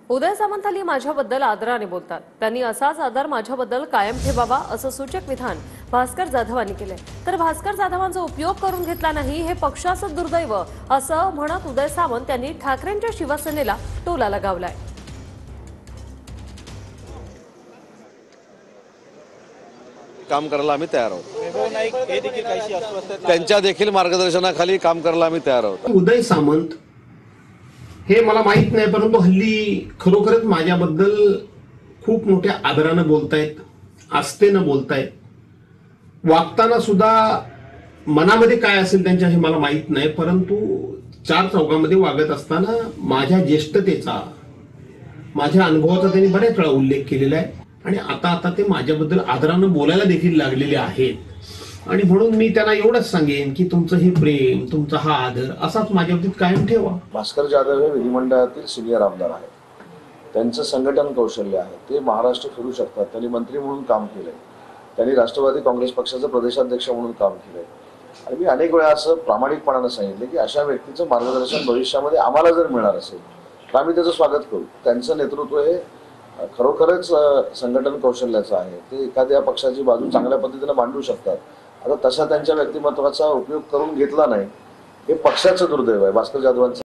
उदय सामंत अली माझ्याबद्दल आदराने बोलतात। त्यांनी असाच आदर माझ्याबद्दल कायम ठेवावा असं सूचक विधान भास्कर जाधवांनी केले। तर भास्कर जाधवांचा उपयोग करून घेतला नाही हे पक्षाचं दुर्दैव असं म्हणत उदय सामंत यांनी ठाकरेंच्या शिवसेनेला टोला लगावलाय। काम करायला आम्ही तयार आहोत। त्यांच्या देखील मार्गदर्शनाखाली काम करायला आम्ही तयार आहोत। उदय सामंत हे मला माहित नाही, परंतु हल्ली खरोखरच माझ्याबद्दल खूप मोठ्या आदरानं बोलतायत, आस्थेनं बोलतायत। वागताना सुद्धा मनामध्ये काय असेल त्यांच्या हे मला माहित नाही, परंतु चार चौकामध्ये वागत असताना माझ्या ज्येष्ठतेचा, माझ्या अनुभवाचा त्यांनी बऱ्याच वेळा उल्लेख केलेला आहे आणि आता ते माझ्याबद्दल आदरानं बोलायला देखील लागलेले आहेत। आणि म्हणून मी त्यांना एवढंच सांगेन की तुमचं हे प्रेम, तुमचा हा आदर असाच माझ्याबाबतीत कायम ठेवा। भास्कर जाधव हे विधिमंडळातील सिनियर आमदार आहेत, त्यांचं संघटन कौशल्य आहे, ते महाराष्ट्र फिरू शकतात। त्यांनी मंत्री म्हणून काम केलंय, त्यांनी राष्ट्रवादी काँग्रेस पक्षाचे प्रदेशाध्यक्ष म्हणून काम केलंय आणि मी अनेक वेळा असं प्रामाणिकपणाने सांगितलं की अशा व्यक्तीचं मार्गदर्शन भविष्यामध्ये आम्हाला जर मिळणार असेल तर आम्ही त्याचं स्वागत करू। त्यांचं नेतृत्व हे खरोखरच संघटन कौशल्याचं आहे, ते एखाद्या पक्षाची बाजू चांगल्या पद्धतीने मांडू शकतात। आता तसा त्यांच्या व्यक्तिमत्वाचा उपयोग करून घेतला नाही हे पक्षाचं दुर्दैव आहे, भास्कर जाधवांचं